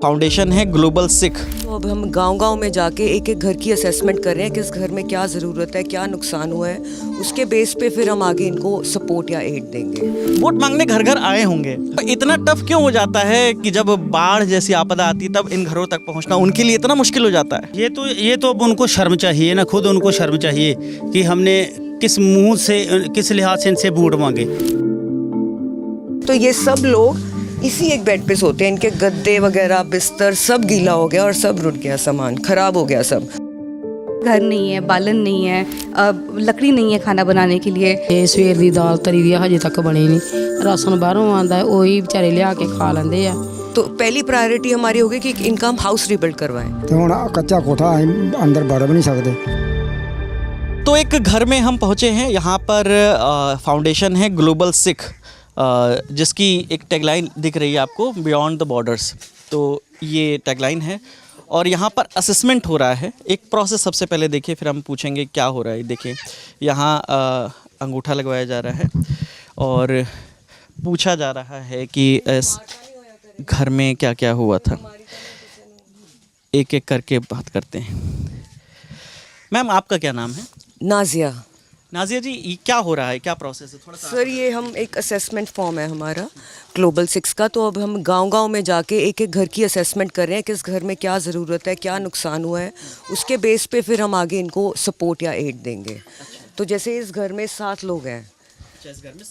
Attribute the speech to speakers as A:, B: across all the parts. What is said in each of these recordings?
A: Foundation है global Sikh.
B: तो अब हम गांव-गांव में जाके एक-एक घर की असेसमेंट कर रहे हैं, किस घर में क्या ज़रूरत है, क्या नुकसान हुआ है, उसके बेस पे फिर हम आगे इनको सपोर्ट या एड देंगे।
A: वोट मांगने घर घर आए होंगे, तो इतना टफ क्यों हो जाता है कि जब बाढ़ जैसी आपदा आती है तब इन घरों तक पहुंचना उनके लिए इतना मुश्किल हो जाता है?
C: ये तो अब उनको शर्म चाहिए ना, खुद उनको शर्म चाहिए कि हमने किस मुंह से, किस लिहाज से इनसे वोट मांगे।
B: तो ये सब लोग इसी एक बेड पे सोते हैं, इनके गद्दे वगैरह बिस्तर सब गीला हो गया और सब रुट गया, सामान खराब हो गया सब।
D: घर नहीं है, बालन नहीं है, लकड़ी नहीं है खाना बनाने के लिए।
E: सवेर ਦੀ ਦਾਲ ਤਰੀ ਦੀ ਹਜੇ ਤੱਕ ਬਣੀ ਨਹੀਂ, ਰਾਸ਼ਨ ਬਾਹਰੋਂ ਆਉਂਦਾ ਹੈ, ਉਹੀ ਵਿਚਾਰੇ ਲਿਆ ਕੇ ਖਾ ਲੈਂਦੇ ਆ।
B: तो पहली प्रायोरिटी हमारी होगी कि इनका हम हाउस रिबिल्ड करवाएं।
F: तो ਹੁਣ ਕੱਚਾ ਕੋਠਾ अंदर बढ़ भी नहीं सकते।
A: तो एक घर में हम पहुंचे हैं, यहाँ पर फाउंडेशन है ग्लोबल सिख, जिसकी एक टैगलाइन दिख रही है आपको, बियॉन्ड द बॉर्डर्स। तो ये टैगलाइन है और यहाँ पर असेसमेंट हो रहा है। एक प्रोसेस सबसे पहले देखिए, फिर हम पूछेंगे क्या हो रहा है। देखिए यहाँ अंगूठा लगवाया जा रहा है और पूछा जा रहा है कि इस घर में क्या क्या हुआ था। एक एक करके बात करते हैं। मैम आपका क्या नाम है?
B: नाजिया।
A: नाजिया जी, ये क्या हो रहा है, क्या प्रोसेस है? थोड़ा
B: सर ये हम एक असेसमेंट फॉर्म है हमारा ग्लोबल सिक्स का। तो अब हम गांव-गांव में जाके एक-एक घर की असेसमेंट कर रहे हैं, किस घर में क्या ज़रूरत है, क्या नुकसान हुआ है, उसके बेस पे फिर हम आगे इनको सपोर्ट या एड देंगे। तो जैसे इस घर में 7 लोग हैं,
A: इस घर में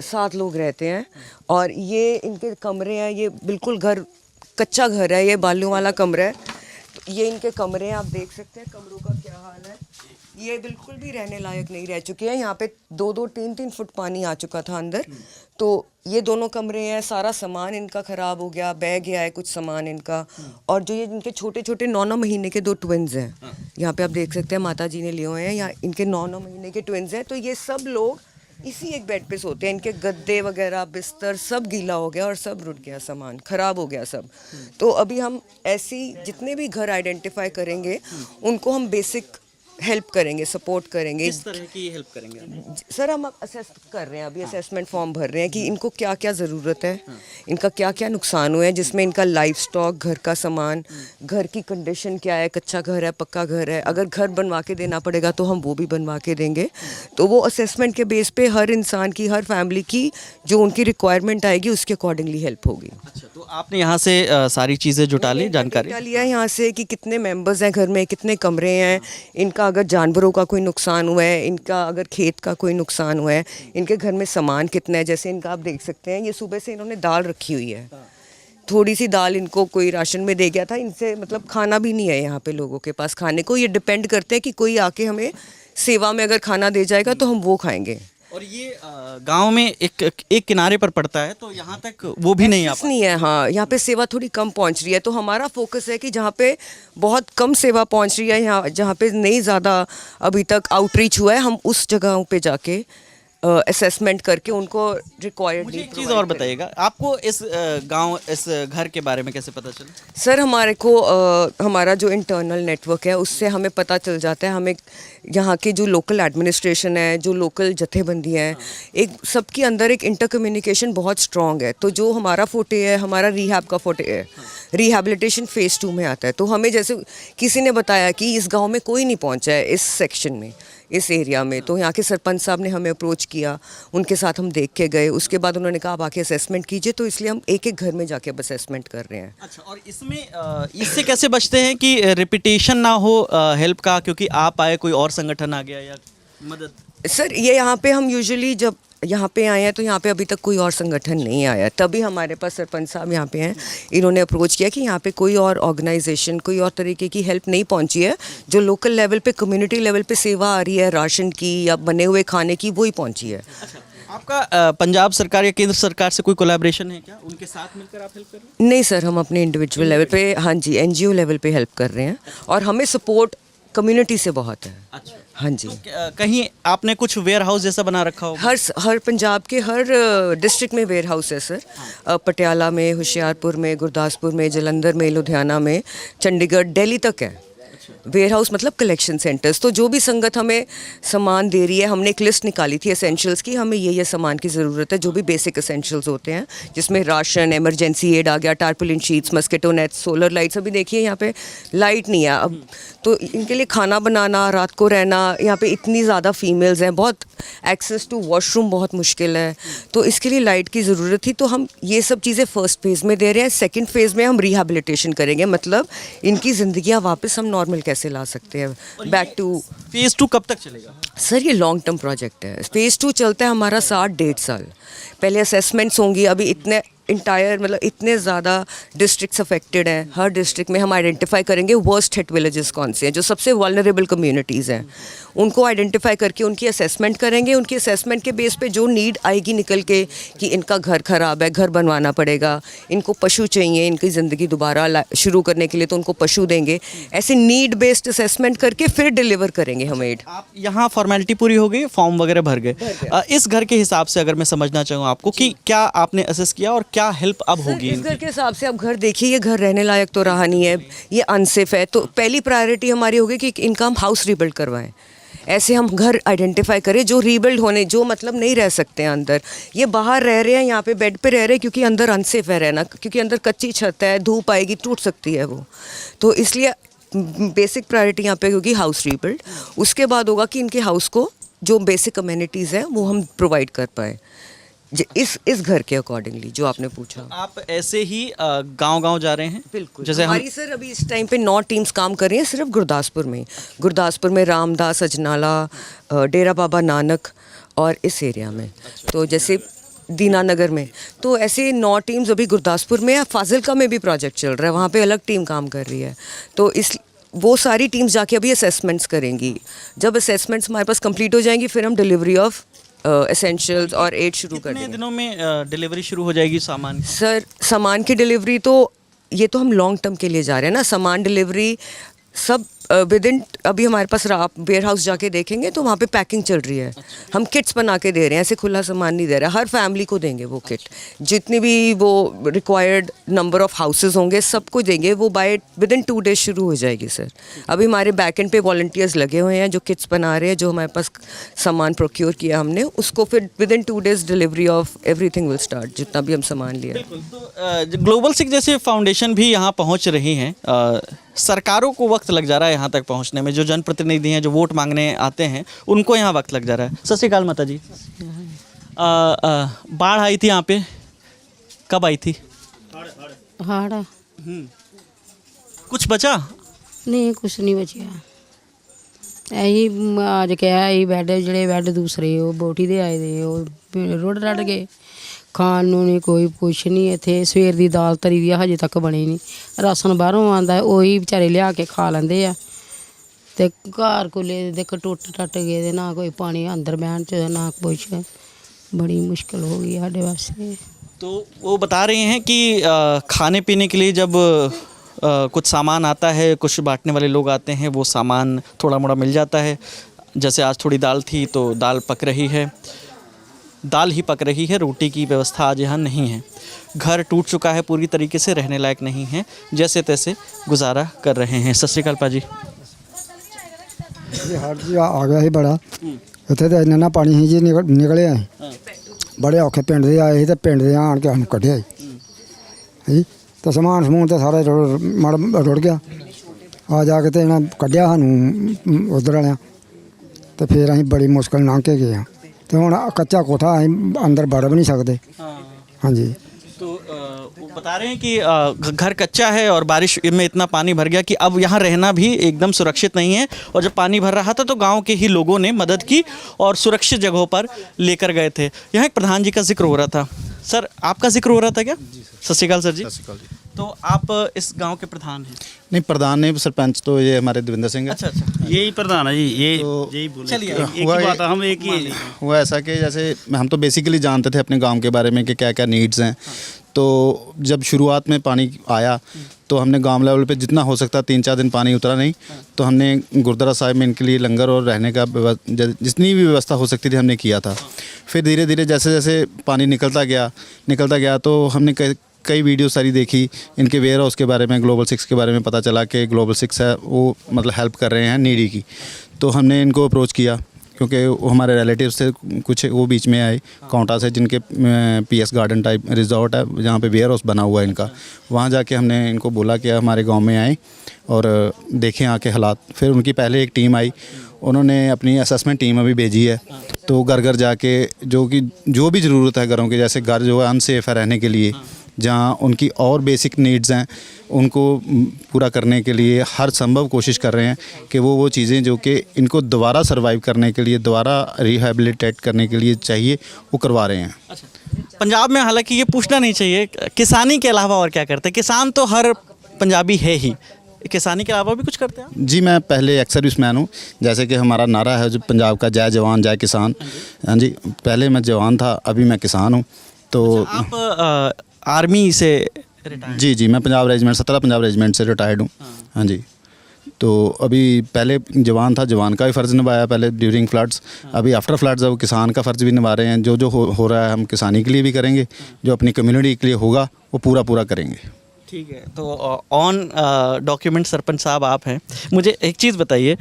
B: 7 लोग रहते हैं और ये इनके कमरे हैं। ये बिल्कुल घर कच्चा घर है, ये बालू वाला कमरा है। तो ये इनके कमरे हैं, आप देख सकते हैं कमरों का क्या हाल है। ये बिल्कुल भी रहने लायक नहीं रह चुके हैं। यहाँ पे 2-2, 3-3 फुट पानी आ चुका था अंदर। तो ये दोनों कमरे हैं, सारा सामान इनका ख़राब हो गया, बह गया है कुछ सामान इनका। और जो ये इनके छोटे छोटे 9-9 महीने के 2 ट्विन्स हैं, यहाँ पे आप देख सकते हैं माता जी ने लिए हुए हैं, यहाँ इनके 9-9 महीने के ट्विन्स हैं। तो ये सब लोग इसी एक बेड पे सोते हैं, इनके गद्दे वगैरह बिस्तर सब गीला हो गया और सब रुट गया, सामान खराब हो गया सब। तो अभी हम ऐसी जितने भी घर आइडेंटिफाई करेंगे उनको हम बेसिक हेल्प करेंगे, सपोर्ट करेंगे।
A: किस तरह की हेल्प करेंगे?
B: सर हम असेस कर रहे हैं, अभी असेसमेंट फॉर्म भर रहे हैं कि इनको क्या क्या ज़रूरत है, इनका क्या क्या नुकसान हुआ है, जिसमें इनका लाइफ स्टॉक, घर का सामान, घर की कंडीशन क्या है, कच्चा घर है, पक्का घर है। अगर घर बनवा के देना पड़ेगा तो हम वो भी बनवा के देंगे। तो वो असेसमेंट के बेस पे हर इंसान की, हर फैमिली की जो उनकी रिक्वायरमेंट आएगी उसके अकॉर्डिंगली हेल्प होगी।
A: अच्छा, तो आपने यहाँ से सारी चीज़ें जुटा ली, जानकारी
B: लिया है यहाँ से कि कितने मेंबर्स हैं घर में, कितने कमरे हैं, इनका अगर जानवरों का कोई नुकसान हुआ है, इनका अगर खेत का कोई नुकसान हुआ है, इनके घर में सामान कितना है। जैसे इनका आप देख सकते हैं, ये सुबह से इन्होंने दाल रखी हुई है, थोड़ी सी दाल इनको कोई राशन में दे गया था। इनसे मतलब खाना भी नहीं है यहाँ पे लोगों के पास खाने को। ये डिपेंड करते हैं कि कोई आके हमें सेवा में अगर खाना दे जाएगा तो हम वो खाएंगे।
A: और ये गांव में एक किनारे पर पड़ता है, तो यहाँ तक वो भी नहीं
B: नहीं है। हाँ, यहाँ पे सेवा थोड़ी कम पहुँच रही है। तो हमारा फोकस है कि जहाँ पे बहुत कम सेवा पहुँच रही है, यहाँ जहाँ पे नहीं ज़्यादा अभी तक आउटरीच हुआ है, हम उस जगहों पे जाके असेसमेंट करके उनको रिक्वायर्ड।
A: मुझे एक चीज़ और बताइएगा, आपको इस गांव, इस घर के बारे में कैसे पता चला?
B: सर हमारे को हमारा जो इंटरनल नेटवर्क है उससे हमें पता चल जाता है। हमें यहाँ के जो लोकल एडमिनिस्ट्रेशन है, जो लोकल जथेबंदी हैं, एक सबके अंदर एक इंटर कम्युनिकेशन बहुत स्ट्रॉन्ग है। तो जो हमारा फोटे है, हमारा रिहैब का फोटे है, रिहैबिलिटेशन फेज़ 2 में आता है। तो हमें जैसे किसी ने बताया कि इस गांव में कोई नहीं पहुंचा है इस सेक्शन में, इस एरिया में। तो यहाँ के सरपंच साहब ने हमें अप्रोच किया, उनके साथ हम देख के गए। उसके बाद उन्होंने कहा आप आके असेसमेंट कीजिए। तो इसलिए हम एक एक घर में जाके अब असेसमेंट कर रहे हैं।
A: अच्छा, और इसमें इससे कैसे बचते हैं कि रिपीटेशन ना हो हेल्प का, क्योंकि आप आए, कोई और संगठन आ गया या मदद?
B: सर ये यहाँ पे हम यूजुअली जब यहाँ पे आए हैं तो यहाँ पे अभी तक कोई और संगठन नहीं आया। तभी हमारे पास सरपंच साहब यहाँ पे हैं, इन्होंने अप्रोच किया कि यहाँ पे कोई और ऑर्गेनाइजेशन, कोई और तरीके की हेल्प नहीं पहुँची है। जो लोकल लेवल पे, कम्युनिटी लेवल पे सेवा आ रही है राशन की या बने हुए खाने की, वही पहुँची है।
A: अच्छा, आपका पंजाब सरकार या केंद्र सरकार से कोई कोलैबोरेशन है क्या? उनके साथ मिलकर आप हेल्प कर रहे हैं?
B: नहीं सर, हम अपने इंडिविजुअल लेवल पे, हाँ जी, NGO लेवल पे हेल्प कर रहे हैं और हमें सपोर्ट कम्युनिटी से बहुत है।
A: अच्छा,
B: हाँ जी।
A: तो कहीं आपने कुछ वेयर हाउस जैसा बना रखा होगा?
B: हर पंजाब के हर डिस्ट्रिक्ट में वेयर हाउस है सर। पटियाला में, होशियारपुर में, गुरदासपुर में, जलंधर में, लुधियाना में, चंडीगढ़, दिल्ली तक है। वेयर हाउस मतलब कलेक्शन सेंटर्स। तो जो भी संगत हमें सामान दे रही है, हमने एक लिस्ट निकाली थी एसेंशियल्स की, हमें ये सामान की ज़रूरत है, जो भी बेसिक एसेंशियल्स होते हैं, जिसमें राशन, इमरजेंसी एड आ गया, tarpaulin sheets, mosquito nets, solar lights. अभी देखिए यहाँ पे लाइट नहीं है अब, तो इनके लिए खाना बनाना, रात को रहना, यहाँ पे इतनी ज़्यादा फीमेल्स हैं, बहुत एक्सेस टू वॉशरूम बहुत मुश्किल है, तो इसके लिए लाइट की ज़रूरत थी। तो हम ये सब चीज़ें फर्स्ट फेज़ में दे रहे हैं। सेकंड फेज़ में हम रिहैबिलिटेशन करेंगे, मतलब इनकी ज़िंदगियाँ वापस हम नॉर्मल कैसे ला सकते हैं, बैक टू।
A: फेज़ 2 कब तक चलेगा?
B: सर ये लॉन्ग टर्म प्रोजेक्ट है। फेज़ 2 चलता है हमारा 7-1.5 साल। पहले असेसमेंट्स होंगी, अभी इतने इंटायर मतलब इतने ज़्यादा डिस्ट्रिक्ट्स अफेक्टेड हैं, हर डिस्ट्रिक्ट में हम आइडेंटिफाई करेंगे वर्स्ट हिट विलेजेस कौन से हैं, जो सबसे वल्नरेबल कम्युनिटीज़ हैं, उनको आइडेंटिफाई करके उनकी असेसमेंट करेंगे। उनकी असेसमेंट के बेस पे जो नीड आएगी निकल के कि इनका घर ख़राब है, घर बनवाना पड़ेगा, इनको पशु चाहिए, इनकी ज़िंदगी दोबारा शुरू करने के लिए, तो उनको पशु देंगे। ऐसे नीड बेस्ड असेसमेंट करके फिर डिलीवर करेंगे हम एड।
A: आप यहाँ फॉर्मेलिटी पूरी हो गई, फॉर्म वगैरह भर गए। इस घर के हिसाब से अगर मैं समझना चाहूँ आपको कि क्या आपने असेस किया और क्या हेल्प अब होगी?
B: इस घर के हिसाब से अब घर देखिए, ये घर रहने लायक तो रहा नहीं है, ये अनसेफ है। तो पहली प्रायोरिटी हमारी होगी कि इनका हम हाउस रीबिल्ड करवाएं। ऐसे हम घर आइडेंटिफाई करें जो रीबिल्ड होने, जो मतलब नहीं रह सकते हैं अंदर, ये बाहर रह रहे हैं, यहाँ पे बेड पे रह रहे हैं, क्योंकि अंदर अनसेफ है रहना, क्योंकि अंदर कच्ची छत है, धूप आएगी, टूट सकती है वो। तो इसलिए बेसिक प्रायोरिटी यहाँ पे होगी हाउस रीबिल्ड। उसके बाद होगा कि इनके हाउस को जो बेसिक कम्युनिटीज़ हैं वो हम प्रोवाइड कर पाए इस घर के अकॉर्डिंगली, जो आपने पूछा।
A: आप ऐसे ही गांव-गांव जा रहे हैं?
B: बिल्कुल।
A: जैसे
B: हमारी सर अभी इस टाइम पे 9 टीम्स काम कर रही हैं सिर्फ गुरदासपुर में। गुरदासपुर में रामदास, अजनाला, डेरा बाबा नानक और इस एरिया में। तो जैसे दीनानगर में, तो ऐसे 9 टीम्स अभी गुरदासपुर में है। फाजिलका में भी प्रोजेक्ट चल रहा है, वहाँ पे अलग टीम काम कर रही है। तो वो सारी टीम्स जाके अभी असेसमेंट्स करेंगी। जब असेसमेंट्स हमारे पास कंप्लीट हो जाएंगी, फिर हम डिलीवरी ऑफ एसेंशियल्स और एड शुरू कर देंगे।
A: कितने दिनों में डिलीवरी शुरू हो जाएगी सामान?
B: सर सामान की डिलीवरी तो ये तो हम लॉन्ग टर्म के लिए जा रहे हैं ना, सामान डिलीवरी सब विद इन। अभी हमारे पास आप वेयर हाउस जाके देखेंगे तो वहाँ पे पैकिंग चल रही है। हम किट्स बना के दे रहे हैं, ऐसे खुला सामान नहीं दे रहे। हर फैमिली को देंगे वो किट, जितनी भी वो रिक्वायर्ड नंबर ऑफ हाउसेस होंगे सबको देंगे। वो बाय विद इन 2 डेज शुरू हो जाएगी सर। अभी हमारे बैक एंड पे वॉलंटियर्स लगे हुए हैं जो किट्स बना रहे हैं, जो हमारे पास सामान प्रोक्योर किया हमने, उसको फिर with in 2 days delivery of everything will start, जितना भी हम सामान लिया।
A: तो ग्लोबल सिख जैसे फाउंडेशन भी यहाँ पहुँच रही हैं। सरकारों को वक्त लग जा रहा है यहाँ तक पहुँचने में, जो जनप्रतिनिधि हैं, जो वोट मांगने आते हैं, उनको यहाँ वक्त लग जा रहा है। सत श्री अकाल माता जी। बाढ़ आई थी यहाँ पे, कब आई थी?
E: हाड़ा
A: कुछ बचा?
E: नहीं, कुछ नहीं बचिया। यही आज क्या है, बैड ਜਿਹੜੇ बैड दूसरे वो बोटी दे आए थे, वो रुड़ रड़ गए। खाण ਨੂੰ नहीं कोई कुछ नहीं। ਇੱਥੇ ਸਵੇਰ ਦੀ ਦਾਲ ਤਰੀ ਦੀ ਹਜੇ ਤੱਕ ਬਣੀ ਨਹੀਂ। ਰਾਸ਼ਨ ਬਾਹਰੋਂ ਆਉਂਦਾ, ਉਹੀ ਵਿਚਾਰੇ ਲਿਆ ਕੇ ਖਾ ਲੈਂਦੇ ਆ। ਤੇ ਘਰ ਕੋਲੇ ਦੇਖ ਟੁੱਟ ਟੱਟ ਗਏ ਦੇ, ਨਾ ਕੋਈ ਪਾਣੀ ਅੰਦਰ ਬਹਿਣ ਚ, ਨਾ ਕੁਛ। बड़ी मुश्किल हो गई साढ़े वास्ते।
A: तो वो बता रहे हैं कि खाने पीने के लिए जब कुछ सामान आता है, कुछ बांटने वाले लोग आते हैं, वो सामान थोड़ा मोड़ा मिल जाता है। जैसे आज थोड़ी दाल थी तो दाल पक रही है, दाल ही पक रही है, रोटी की व्यवस्था आज यहाँ नहीं है। घर टूट चुका है, पूरी तरीके से रहने लायक नहीं है, जैसे तैसे गुजारा कर रहे हैं। सत श्री अकाल पाजी।
F: ये हर जी आ गया ही बड़ा, ਇੱਥੇ ਤਾਂ ਇੰਨਾ ਪਾਣੀ ਸੀ ਜੀ, ਨਿਕਲਿਆ ਬੜੇ ਔਖੇ ਪਿੰਡ ਦੇ ਆਏ ਸੀ ਤੇ ਪਿੰਡ ਦੇ ਆਣ ਕੇ ਸਾਨੂੰ ਕੱਢਿਆ ਜੀ। ਤਾਂ ਸਮਾਨ ਸਮੂਨ ਤਾਂ ਸਾਰਾ ਮੜ ਰੁੜ ਗਿਆ। ਆ ਜਾ ਕੇ ਤੇ ਇਹਨਾਂ ਕੱਢਿਆ ਸਾਨੂੰ ਉਧਰ ਵਾਲਿਆਂ, ਤੇ ਫਿਰ ਅਸੀਂ ਬੜੀ ਮੁਸ਼ਕਲ ਲੰਘ ਕੇ ਗਏ ਹਾਂ। ਤੇ ਹੁਣ ਕੱਚਾ ਕੋਠਾ, ਅਸੀਂ ਅੰਦਰ ਵੜ ਵੀ ਨਹੀਂ ਸਕਦੇ। ਹਾਂਜੀ।
A: तो वो बता रहे हैं कि घर कच्चा है और बारिश में इतना पानी भर गया कि अब यहाँ रहना भी एकदम सुरक्षित नहीं है। और जब पानी भर रहा था तो गांव के ही लोगों ने मदद की और सुरक्षित जगहों पर लेकर गए थे। यहाँ एक प्रधान जी का जिक्र हो रहा था। सर आपका जिक्र हो रहा था क्या? सत श्री अकाल सर जी। तो आप इस गांव के प्रधान हैं?
G: नहीं, प्रधान नहीं, सरपंच तो ये हमारे देवेंद्र सिंह है।
A: अच्छा अच्छा,
C: यही प्रधान है जी, ये
G: तो
C: यही बोले।
A: चलिए,
C: एक ही बात है, हम एक ही।
G: हुआ ऐसा कि जैसे हम तो बेसिकली जानते थे अपने गांव के बारे में कि क्या क्या नीड्स हैं। तो जब शुरुआत में पानी आया तो हमने गांव लेवल पे जितना हो सकता, 3-4 दिन पानी उतरा नहीं, तो हमने गुरुद्वारा साहिब में इनके लिए लंगर और रहने का जितनी भी व्यवस्था हो सकती थी हमने किया था। फिर धीरे धीरे जैसे जैसे पानी निकलता गया तो हमने कई वीडियो सारी देखी इनके वेयर हाउस के बारे में, ग्लोबल 6 के बारे में पता चला कि ग्लोबल 6 है वो मतलब हेल्प कर रहे हैं नीडी की। तो हमने इनको अप्रोच किया क्योंकि वो हमारे रिलेटिव से कुछ वो बीच में आए काउंटा से, जिनके पीएस गार्डन टाइप रिजॉर्ट है जहाँ पे वेयर हाउस बना हुआ है इनका। वहाँ जाके हमने इनको बोला कि हमारे गांव में आए और देखें आके हालात। फिर उनकी पहले एक टीम आई, उन्होंने अपनी असेसमेंट टीम अभी भेजी है। तो घर घर जाके जो भी ज़रूरत है घरों के, जैसे घर जो है अनसेफ है रहने के लिए, जहाँ उनकी और बेसिक नीड्स हैं उनको पूरा करने के लिए हर संभव कोशिश कर रहे हैं कि वो चीज़ें जो कि इनको दोबारा सर्वाइव करने के लिए, दोबारा रिहेबिलिटेट करने के लिए चाहिए, वो करवा रहे हैं।
A: पंजाब में हालांकि ये पूछना नहीं चाहिए, किसानी के अलावा और क्या करते हैं? किसान तो हर पंजाबी है ही, किसानी के अलावा भी कुछ करते हैं?
G: जी, मैं पहले एक्स सर्विसमैन हूँ। जैसे कि हमारा नारा है जो पंजाब का, जय जवान जय किसान। हाँ जी, पहले मैं जवान था, अभी मैं किसान हूँ। तो
A: आप आर्मी से रिटायर्ड?
G: जी, मैं पंजाब रेजिमेंट 17 पंजाब रेजिमेंट से रिटायर्ड हूँ। हाँ जी, तो अभी पहले जवान था, जवान का भी फ़र्ज़ निभाया पहले ड्यूरिंग फ्लड्स। अभी आफ्टर फ्लड्स अब किसान का फ़र्ज़ भी निभा रहे हैं। जो हो रहा है हम किसानी के लिए भी करेंगे, जो अपनी कम्युनिटी के लिए होगा वो पूरा करेंगे।
A: ठीक है, तो ऑन डॉक्यूमेंट सरपंच साहब आप हैं। मुझे एक चीज़ बताइए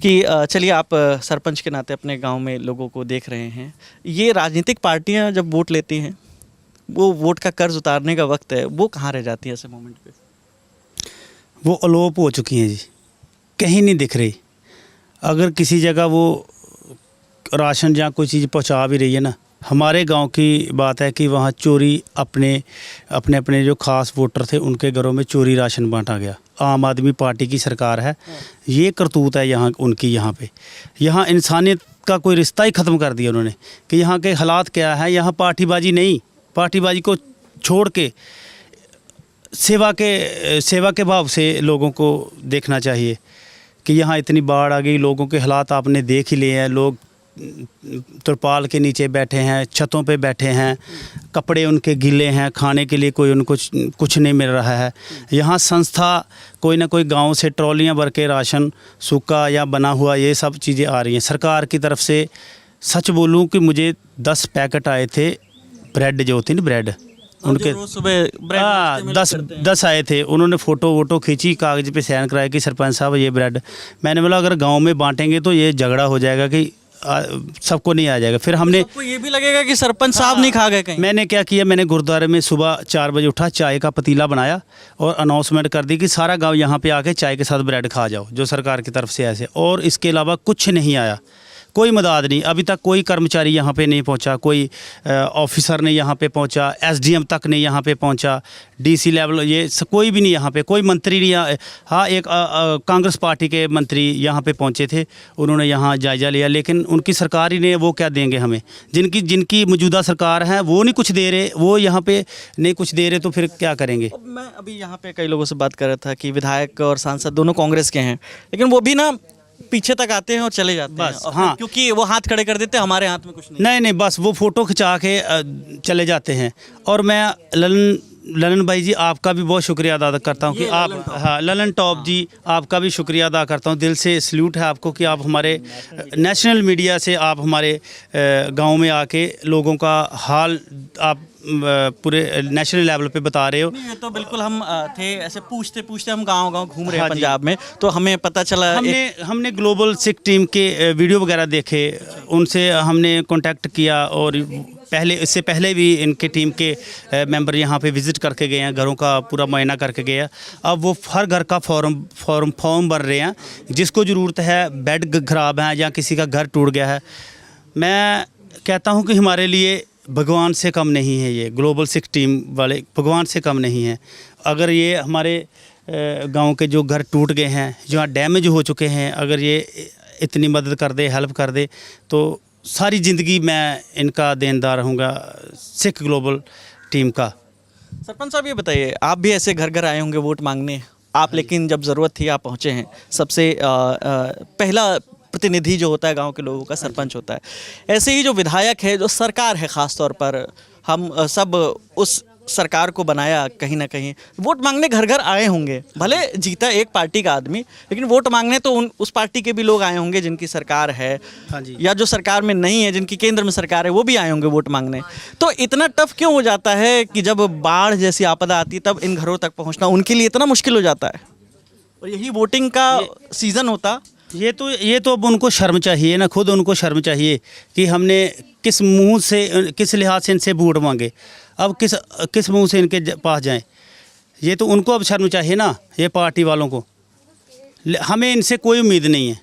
A: कि चलिए आप सरपंच के नाते अपने गांव में लोगों को देख रहे हैं, ये राजनीतिक पार्टियां जब वोट लेती हैं, वो वोट का कर्ज उतारने का वक्त है, वो कहाँ रह जाती है ऐसे मोमेंट पे?
C: वो अलोप हो चुकी हैं जी, कहीं नहीं दिख रही। अगर किसी जगह वो राशन या कोई चीज़ पहुंचा भी रही है ना, हमारे गांव की बात है कि वहाँ चोरी अपने जो ख़ास वोटर थे उनके घरों में चोरी राशन बांटा गया। आम आदमी पार्टी की सरकार है, ये करतूत है यहाँ उनकी। यहाँ इंसानियत का कोई रिश्ता ही ख़त्म कर दिया उन्होंने कि यहाँ के हालात क्या है। यहाँ पार्टीबाजी नहीं, पार्टीबाजी को छोड़ के सेवा के भाव से लोगों को देखना चाहिए कि यहाँ इतनी बाढ़ आ गई, लोगों के हालात आपने देख ही लिए हैं। लोग तिरपाल के नीचे बैठे हैं, छतों पे बैठे हैं, कपड़े उनके गीले हैं, खाने के लिए कोई उनको कुछ नहीं मिल रहा है। यहाँ संस्था कोई ना कोई गांव से ट्रॉलियां भर के राशन सूखा या बना हुआ ये सब चीज़ें आ रही हैं सरकार की तरफ से। सच बोलूं कि मुझे 10 पैकेट आए थे ब्रेड, जो होती है ना ब्रेड, उनके
A: सुबह
C: 10 आए थे। उन्होंने फ़ोटो खींची, कागज़ पे साइन कराया कि सरपंच साहब ये ब्रेड। मैंने बोला अगर गांव में बांटेंगे तो ये झगड़ा हो जाएगा कि सबको नहीं आ जाएगा। फिर हमने
A: आपको ये भी लगेगा कि सरपंच साहब नहीं खा गए कहीं।
C: मैंने क्या किया, मैंने गुरुद्वारे में सुबह 4 बजे उठा, चाय का पतीला बनाया और अनाउंसमेंट कर दी कि सारा गांव यहाँ पे आके चाय के साथ ब्रेड खा जाओ, जो सरकार की तरफ से ऐसे। और इसके अलावा कुछ नहीं आया, कोई मदद नहीं। अभी तक कोई कर्मचारी यहाँ पे नहीं पहुँचा, कोई ऑफिसर नहीं यहाँ पे पहुँचा, एसडीएम तक नहीं यहाँ पे पहुँचा, डीसी लेवल कोई भी नहीं यहाँ पे, कोई मंत्री नहीं। हाँ, एक कांग्रेस पार्टी के मंत्री यहाँ पे पहुँचे थे, उन्होंने यहाँ जायज़ा लिया, लेकिन उनकी सरकार ही ने वो क्या देंगे हमें। जिनकी मौजूदा सरकार है वो नहीं कुछ दे रहे, वो यहाँ पे नहीं कुछ दे रहे, तो फिर क्या करेंगे।
A: मैं अभी यहाँ पे कई लोगों से बात कर रहा था कि विधायक और सांसद दोनों कांग्रेस के हैं, लेकिन वो भी ना पीछे तक आते हैं और चले जाते हैं।
C: बस, हाँ,
A: क्योंकि वो हाथ खड़े कर देते हैं, हमारे हाथ में कुछ नहीं।
C: नहीं, बस वो फ़ोटो खिंचा के चले जाते हैं। और मैं ललन भाई जी आपका भी बहुत शुक्रिया अदा करता हूँ कि आप, हाँ, ललन टॉप जी आपका भी शुक्रिया अदा करता हूँ। दिल से सल्यूट है आपको कि आप हमारे नेशनल मीडिया से आप हमारे गांव में आके लोगों का हाल आप पूरे नेशनल लेवल पे बता रहे हो।
A: ये तो बिल्कुल हम थे ऐसे पूछते हम गांव घूम रहे हैं पंजाब में, तो हमें पता चला।
C: हमने ग्लोबल 6 टीम के वीडियो वगैरह देखे, उनसे हमने कांटेक्ट किया और इससे पहले भी इनके टीम के मेंबर यहाँ पे विज़िट करके गए हैं, घरों का पूरा मुआयना करके गए हैं। अब वो हर घर का फॉर्म भर रहे हैं, जिसको ज़रूरत है, बेड ख़राब है या किसी का घर टूट गया है। मैं कहता हूँ कि हमारे लिए भगवान से कम नहीं है, ये ग्लोबल 6 टीम वाले भगवान से कम नहीं है। अगर ये हमारे गांव के जो घर टूट गए हैं, जहाँ डैमेज हो चुके हैं, अगर ये इतनी मदद कर दे, हेल्प कर दे, तो सारी ज़िंदगी मैं इनका देनदार रहूँगा, सिख ग्लोबल टीम का।
A: सरपंच साहब ये बताइए, आप भी ऐसे घर घर आए होंगे वोट मांगने, आप लेकिन जब ज़रूरत थी आप पहुँचे हैं। सबसे पहला प्रतिनिधि जो होता है गांव के लोगों का सरपंच होता है। ऐसे ही जो विधायक है, जो सरकार है, ख़ास तौर पर हम सब उस सरकार को बनाया कहीं ना कहीं, वोट मांगने घर घर आए होंगे, भले जीता एक पार्टी का आदमी, लेकिन वोट मांगने तो उस पार्टी के भी लोग आए होंगे जिनकी सरकार है,
C: हाँ जी।
A: या जो सरकार में नहीं है, जिनकी केंद्र में सरकार है, वो भी आए होंगे वोट मांगने। तो इतना टफ क्यों हो जाता है कि जब बाढ़ जैसी आपदा आती है तब इन घरों तक पहुंचना उनके लिए इतना मुश्किल हो जाता है, और यही वोटिंग का सीज़न होता।
C: ये तो अब उनको शर्म चाहिए ना, खुद उनको शर्म चाहिए कि हमने किस मुंह से, किस लिहाज से इनसे वोट मांगे, अब किस मुंह से इनके पास जाएं। ये तो उनको अब शर्म चाहिए ना, ये पार्टी वालों को। हमें इनसे कोई उम्मीद नहीं है,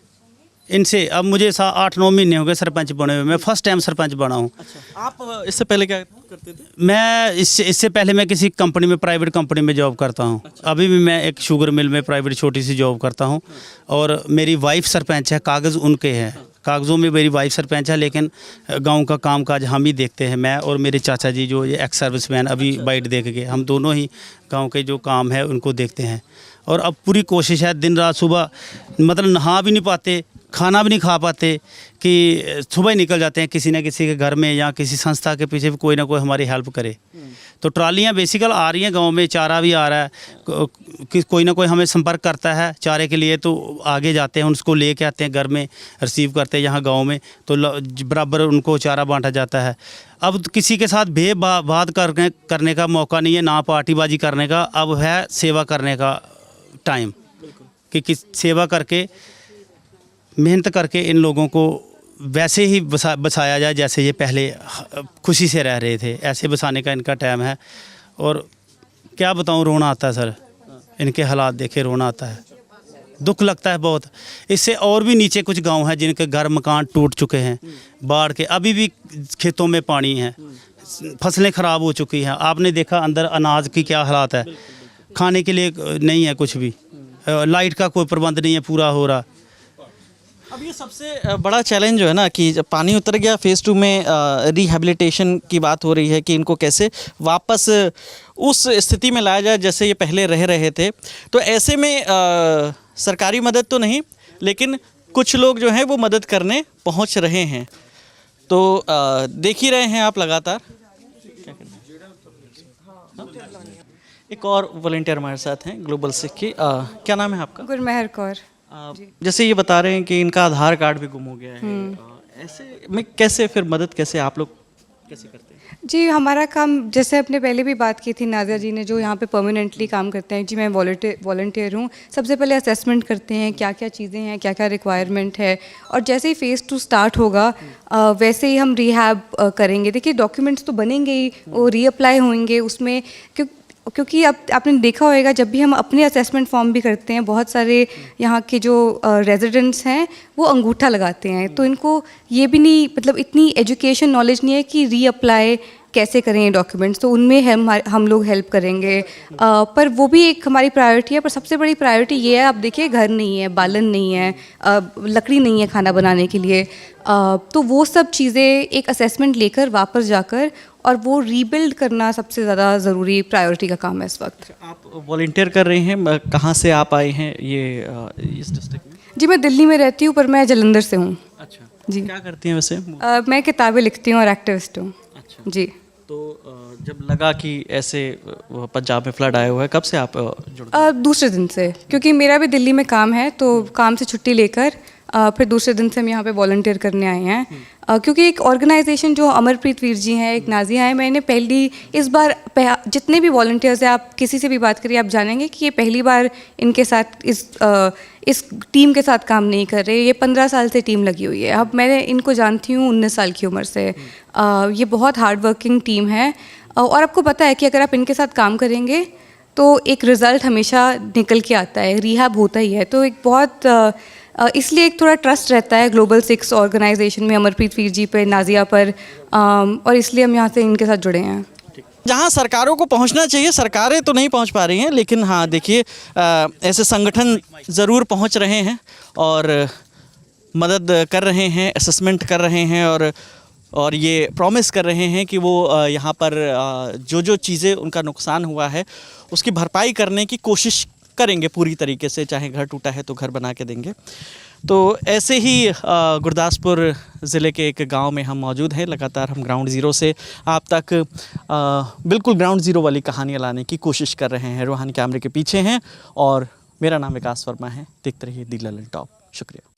C: इनसे। अब मुझे 8-9 महीने हो गए सरपंच बने हुए, मैं फर्स्ट टाइम सरपंच बना हूँ।
A: अच्छा, आप इससे पहले क्या करते थे?
C: मैं इससे पहले मैं किसी कंपनी में, प्राइवेट कंपनी में जॉब करता हूँ। अभी भी मैं एक शुगर मिल में प्राइवेट छोटी सी जॉब करता हूँ। और मेरी वाइफ सरपंच है, कागज़ उनके हैं, कागज़ों में मेरी वाइफ सरपंच है, लेकिन गांव का काम काज हम ही देखते हैं। मैं और मेरे चाचा जी जो ये एक्स सर्विसमैन अभी बाइट देख के, हम दोनों ही गांव के जो काम है उनको देखते हैं। और अब पूरी कोशिश है, दिन रात सुबह मतलब नहा भी नहीं पाते, खाना भी नहीं खा पाते, कि सुबह ही निकल जाते हैं किसी न किसी के घर में या किसी संस्था के पीछे भी कोई ना कोई हमारी हेल्प करे। तो ट्रालियाँ बेसिकल आ रही हैं गांव में, चारा भी आ रहा है, कि कोई ना कोई हमें संपर्क करता है चारे के लिए, तो आगे जाते हैं, उसको ले के आते हैं, घर में रिसीव करते हैं यहाँ गाँव में, तो बराबर उनको चारा बांटा जाता है। अब किसी के साथ भेदभाव करने का मौका नहीं है, ना पार्टीबाजी करने का, अब है सेवा करने का टाइम, कि सेवा करके, मेहनत करके इन लोगों को वैसे ही बसाया जाए जैसे ये पहले खुशी से रह रहे थे, ऐसे बसाने का इनका टाइम है। और क्या बताऊं, रोना आता है सर, इनके हालात देखे रोना आता है, दुख लगता है बहुत। इससे और भी नीचे कुछ गांव हैं जिनके घर मकान टूट चुके हैं बाढ़ के, अभी भी खेतों में पानी है, फसलें ख़राब हो चुकी हैं। आपने देखा अंदर अनाज की क्या हालात है, खाने के लिए नहीं है कुछ भी, लाइट का कोई प्रबंध नहीं है पूरा हो रहा।
A: अब ये सबसे बड़ा चैलेंज जो है ना, कि जब पानी उतर गया, फेज़ 2 में रिहैबिलिटेशन की बात हो रही है कि इनको कैसे वापस उस स्थिति में लाया जाए जैसे ये पहले रह रहे थे। तो ऐसे में सरकारी मदद तो नहीं, लेकिन कुछ लोग जो हैं वो मदद करने पहुंच रहे हैं। तो देख ही रहे हैं आप लगातार। एक और वॉलंटियर हमारे साथ हैं ग्लोबल सिख की, क्या नाम है आपका?
D: गुरमेहर कौर।
A: जैसे ये बता रहे हैं कि इनका आधार कार्ड भी गुम हो गया है, ऐसे में कैसे फिर मदद कैसे आप लोग कैसे करते हैं?
D: जी, हमारा काम, जैसे अपने पहले भी बात की थी नाज़िया जी ने, जो यहाँ पे परमानेंटली काम करते हैं। जी, मैं वॉलंटियर हूँ। सबसे पहले असेसमेंट करते हैं क्या क्या चीज़ें हैं, क्या क्या रिक्वायरमेंट है, और जैसे ही फेज़ 2 स्टार्ट होगा वैसे ही हम रिहैब करेंगे। देखिए, डॉक्यूमेंट्स तो बनेंगे ही, वो रीअप्लाई होंगे उसमें, क्योंकि अब आपने देखा होगा जब भी हम अपने असेसमेंट फॉर्म भी करते हैं, बहुत सारे यहाँ के जो रेजिडेंट्स हैं वो अंगूठा लगाते हैं, तो इनको ये भी नहीं, मतलब इतनी एजुकेशन नॉलेज नहीं है कि रीअप्लाई कैसे करें डॉक्यूमेंट्स, तो उनमें हम लोग हेल्प करेंगे। पर वो भी एक हमारी प्रायोरिटी है। पर सबसे बड़ी प्रायोरिटी ये है, आप देखिए घर नहीं है, बालन नहीं है, लकड़ी नहीं है खाना बनाने के लिए, तो वो सब चीज़ें एक असेसमेंट लेकर वापस जाकर और वो रीबिल्ड करना सबसे ज़्यादा ज़रूरी प्रायोरिटी का काम है इस वक्त।
A: आप वॉलंटियर कर रहे हैं, कहाँ से आप आए हैं ये इस डिस्ट्रिक्ट में?
D: जी, मैं दिल्ली में रहती हूँ, पर मैं जालंधर से हूँ।
A: अच्छा
D: जी।
A: क्या करती हैं वैसे?
D: मैं किताबें लिखती हूँ और एक्टिविस्ट हूँ।
A: अच्छा
D: जी।
A: तो जब लगा कि ऐसे पंजाब में फ्लड आया हुआ है, कब से आप जुड़?
D: दूसरे दिन से, क्योंकि मेरा भी दिल्ली में काम है, तो काम से छुट्टी लेकर फिर दूसरे दिन से हम यहाँ पे वॉलंटियर करने आए हैं। क्योंकि एक ऑर्गेनाइजेशन जो अमरप्रीत वीर जी हैं, एक नाज़िया है, मैंने पहली इस बार जितने भी वॉलंटियर्स हैं, आप किसी से भी बात करिए, आप जानेंगे कि ये पहली बार इनके साथ इस टीम के साथ काम नहीं कर रहे। ये 15 साल से टीम लगी हुई है। अब मैं इनको जानती हूँ 19 साल की उम्र से। ये बहुत हार्ड वर्किंग टीम है, और आपको पता है कि अगर आप इनके साथ काम करेंगे तो एक रिज़ल्ट हमेशा निकल के आता है, रिहैब होता ही है। तो एक बहुत इसलिए एक थोड़ा ट्रस्ट रहता है ग्लोबल 6 ऑर्गेनाइजेशन में, अमरप्रीत वीर जी पर, नाज़िया पर, और इसलिए हम यहाँ से इनके साथ जुड़े हैं।
A: जहाँ सरकारों को पहुँचना चाहिए, सरकारें तो नहीं पहुँच पा रही हैं, लेकिन हाँ देखिए ऐसे संगठन ज़रूर पहुँच रहे हैं और मदद कर रहे हैं, असेसमेंट कर रहे हैं, और ये प्रॉमिस कर रहे हैं कि वो यहाँ पर जो चीज़ें उनका नुकसान हुआ है उसकी भरपाई करने की कोशिश करेंगे पूरी तरीके से। चाहे घर टूटा है तो घर बना के देंगे। तो ऐसे ही गुरदासपुर ज़िले के एक गांव में हम मौजूद हैं। लगातार हम ग्राउंड ज़ीरो से आप तक बिल्कुल ग्राउंड ज़ीरो वाली कहानियाँ लाने की कोशिश कर रहे हैं। रोहान कैमरे के पीछे हैं और मेरा नाम विकास वर्मा है। देखते रहिए दी ललन टॉप। शुक्रिया।